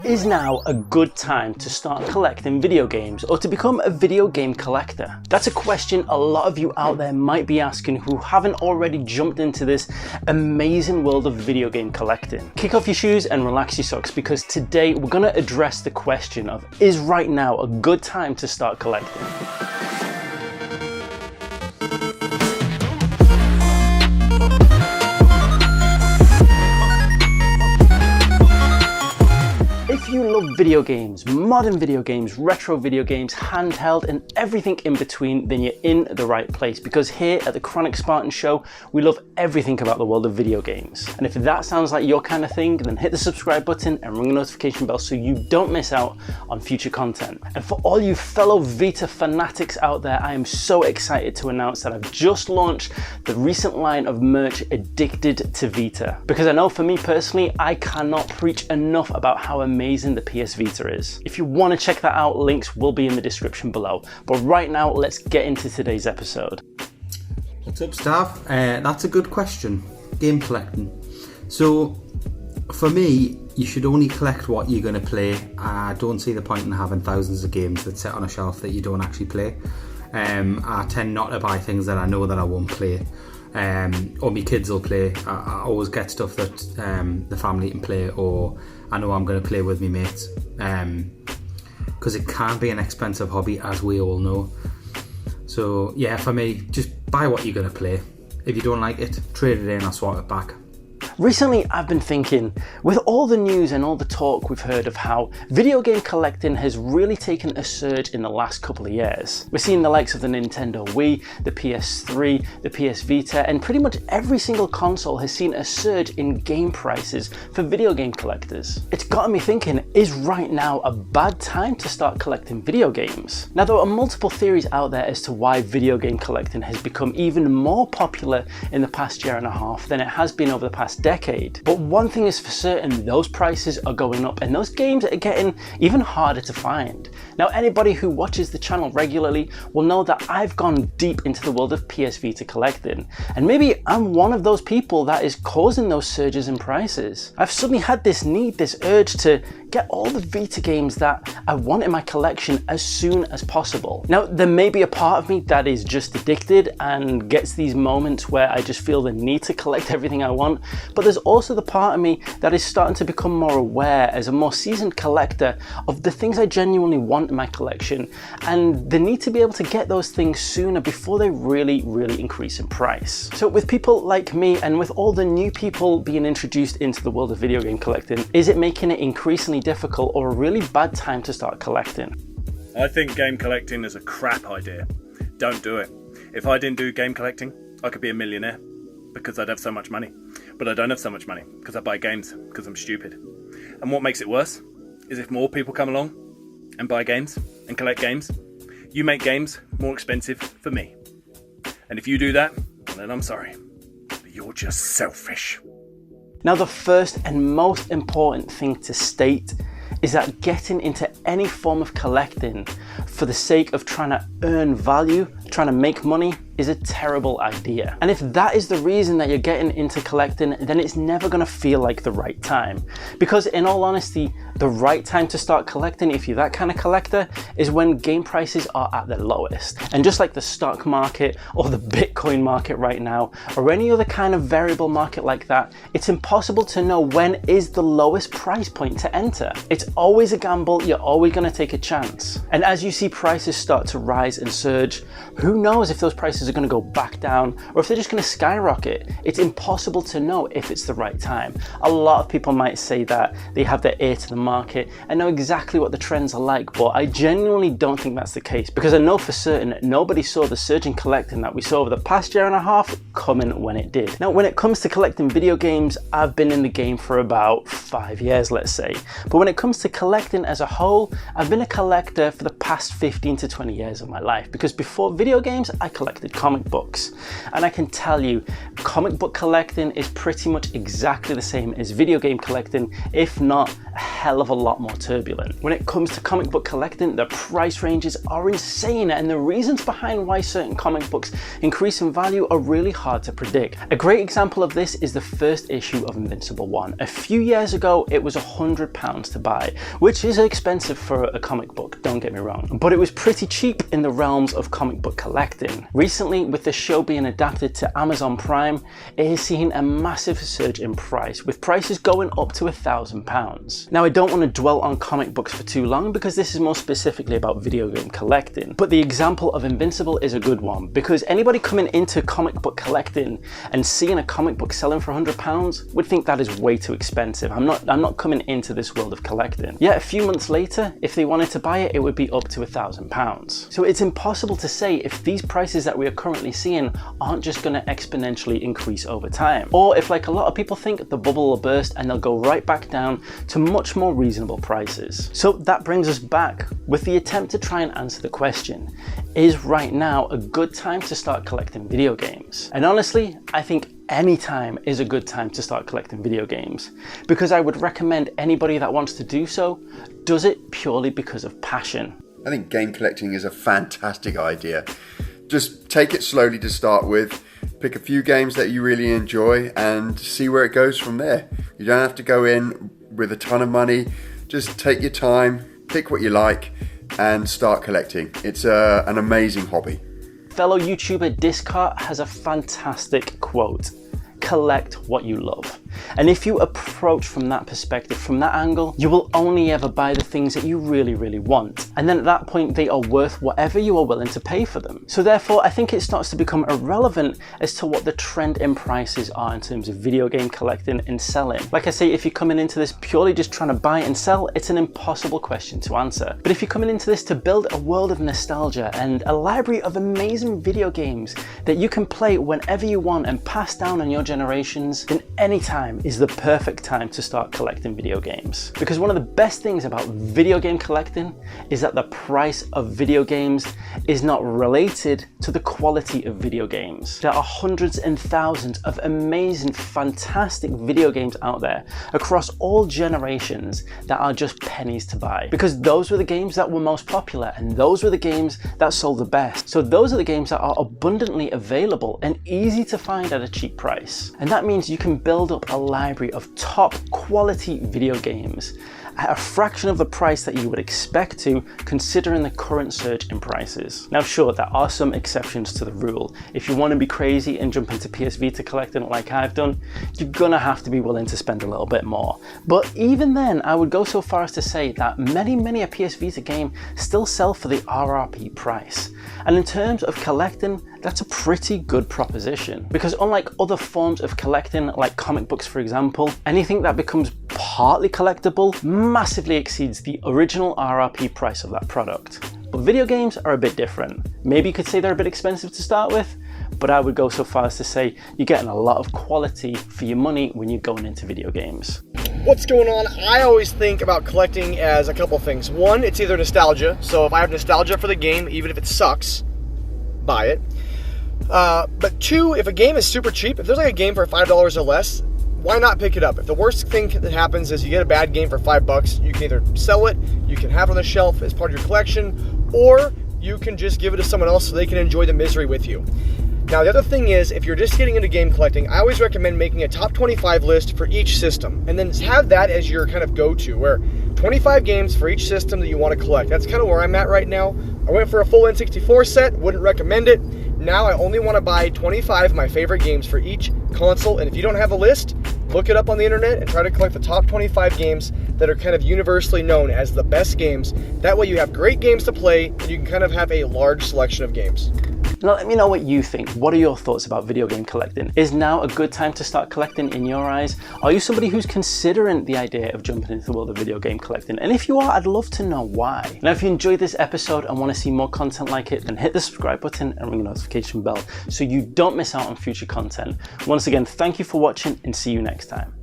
Is now a good time to start collecting video games or to become a video game collector? That's a question a lot of you out there might be asking who haven't already jumped into this amazing world of video game collecting. Kick off your shoes and relax your socks, because today we're going to address the question of, is right now a good time to start collecting? If you love video games, modern video games, retro video games, handheld and everything in between, then you're in the right place, because here at the Chronik Spartan show, we love everything about the world of video games. And if that sounds like your kind of thing, then hit the subscribe button and ring the notification bell so you don't miss out on future content. And for all you fellow Vita fanatics out there, I am so excited to announce that I've just launched the recent line of merch Addicted to Vita. Because I know for me personally, I cannot preach enough about how amazing the PS Vita is. If you want to check that out, links will be in the description below. But right now, let's get into today's episode. What's up, staff? That's a good question. Game collecting. So, for me, you should only collect what you're going to play. I don't see the point in having thousands of games that sit on a shelf that you don't actually play. I tend not to buy things that I know that I won't play. Or my kids will play. I always get stuff that the family can play, or I know I'm going to play with my mates, because it can be an expensive hobby, as we all know. So yeah, for me, just buy what you're going to play. If you don't like it, trade it in or swap it back. Recently, I've been thinking, with all the news and all the talk we've heard of how video game collecting has really taken a surge in the last couple of years. We're seeing the likes of the Nintendo Wii, the PS3, the PS Vita, and pretty much every single console has seen a surge in game prices for video game collectors. It's gotten me thinking, is right now a bad time to start collecting video games? Now, there are multiple theories out there as to why video game collecting has become even more popular in the past year and a half than it has been over the past decade. But one thing is for certain, those prices are going up and those games are getting even harder to find. Now, anybody who watches the channel regularly will know that I've gone deep into the world of PS Vita collecting, and maybe I'm one of those people that is causing those surges in prices. I've suddenly had this need, this urge to get all the Vita games that I want in my collection as soon as possible. Now, there may be a part of me that is just addicted and gets these moments where I just feel the need to collect everything I want, but there's also the part of me that is starting to become more aware as a more seasoned collector of the things I genuinely want in my collection, and the need to be able to get those things sooner before they really increase in price. So with people like me, and with all the new people being introduced into the world of video game collecting, is it making it increasingly difficult or a really bad time to start collecting? I think game collecting is a crap idea. Don't do it. If I didn't do game collecting, I could be a millionaire because I'd have so much money. But I don't have so much money because I buy games because I'm stupid. And what makes it worse is if more people come along and buy games and collect games, you make games more expensive for me. And if you do that, then I'm sorry, but you're just selfish. Now, the first and most important thing to state is that getting into any form of collecting for the sake of trying to earn value, trying to make money, is a terrible idea. And if that is the reason that you're getting into collecting, then it's never gonna feel like the right time. Because in all honesty, the right time to start collecting, if you're that kind of collector, is when game prices are at their lowest. And just like the stock market or the Bitcoin market right now, or any other kind of variable market like that, it's impossible to know when is the lowest price point to enter. It's always a gamble, you're always gonna take a chance. And as you see prices start to rise and surge, who knows if those prices are going to go back down or if they're just going to skyrocket. It's impossible to know if it's the right time. A lot of people might say that they have their ear to the market and know exactly what the trends are like, but I genuinely don't think that's the case, because I know for certain nobody saw the surge in collecting that we saw over the past year and a half coming when it did. Now, when it comes to collecting video games, I've been in the game for about 5 years, let's say. But when it comes to collecting as a whole, I've been a collector for the past 15 to 20 years of my life, because before video games, I collected comic books. And I can tell you, comic book collecting is pretty much exactly the same as video game collecting, if not a hell of a lot more turbulent. When it comes to comic book collecting, the price ranges are insane, and the reasons behind why certain comic books increase in value are really hard to predict. A great example of this is the first issue of Invincible 1. A few years ago, it was £100 to buy, which is expensive for a comic book, don't get me wrong, but it was pretty cheap in the realms of comic book collecting. Recently, with the show being adapted to Amazon Prime, it has seen a massive surge in price, with prices going up to £1,000. Now, I don't want to dwell on comic books for too long because this is more specifically about video game collecting, but the example of Invincible is a good one, because anybody coming into comic book collecting and seeing a comic book selling for £100 would think that is way too expensive. I'm not coming into this world of collecting. Yet a few months later, if they wanted to buy it, it would be up to £1,000. So it's impossible to say if these prices that we are currently seeing aren't just going to exponentially increase over time, or if, like a lot of people think, the bubble will burst and they'll go right back down to much more reasonable prices. So that brings us back with the attempt to try and answer the question, is right now a good time to start collecting video games? And honestly, I think any time is a good time to start collecting video games, because I would recommend anybody that wants to do so does it purely because of passion. I think game collecting is a fantastic idea. Just take it slowly to start with, pick a few games that you really enjoy and see where it goes from there. You don't have to go in with a ton of money, just take your time, pick what you like and start collecting. It's an amazing hobby. Fellow YouTuber Discart has a fantastic quote: collect what you love. And if you approach from that perspective, from that angle, you will only ever buy the things that you really, really want. And then at that point, they are worth whatever you are willing to pay for them. So therefore, I think it starts to become irrelevant as to what the trend in prices are in terms of video game collecting and selling. Like I say, if you're coming into this purely just trying to buy and sell, it's an impossible question to answer. But if you're coming into this to build a world of nostalgia and a library of amazing video games that you can play whenever you want and pass down on your generations, then any time is the perfect time to start collecting video games. Because one of the best things about video game collecting is that the price of video games is not related to the quality of video games. There are hundreds and thousands of amazing, fantastic video games out there across all generations that are just pennies to buy. Because those were the games that were most popular and those were the games that sold the best. So those are the games that are abundantly available and easy to find at a cheap price. And that means you can build up a library of top quality video games at a fraction of the price that you would expect to, considering the current surge in prices. Now sure, there are some exceptions to the rule. If you want to be crazy and jump into PS Vita collecting like I've done, you're gonna have to be willing to spend a little bit more. But even then, I would go so far as to say that many a PS Vita game still sell for the RRP price. And in terms of collecting, that's a pretty good proposition. Because unlike other forms of collecting, like comic books for example, anything that becomes partly collectible massively exceeds the original RRP price of that product. But video games are a bit different. Maybe you could say they're a bit expensive to start with, but I would go so far as to say you're getting a lot of quality for your money when you're going into video games. What's going on? I always think about collecting as a couple things. One, it's either nostalgia. So if I have nostalgia for the game, even if it sucks, buy it. But two, if a game is super cheap, if there's like a game for $5 or less, why not pick it up? If the worst thing that happens is you get a bad game for $5, you can either sell it, you can have it on the shelf as part of your collection, or you can just give it to someone else so they can enjoy the misery with you. Now, the other thing is, if you're just getting into game collecting, I always recommend making a top 25 list for each system, and then have that as your kind of go-to, where 25 games for each system that you want to collect. That's kind of where I'm at right now. I went for a full N64 set, wouldn't recommend it. Now I only want to buy 25 of my favorite games for each console, and if you don't have a list, look it up on the internet and try to collect the top 25 games that are kind of universally known as the best games. That way you have great games to play, and you can kind of have a large selection of games. Now let me know what you think. What are your thoughts about video game collecting? Is now a good time to start collecting in your eyes? Are you somebody who's considering the idea of jumping into the world of video game collecting? And if you are, I'd love to know why. Now if you enjoyed this episode and want to see more content like it, then hit the subscribe button and ring the notification bell so you don't miss out on future content. Once again, thank you for watching and see you next time.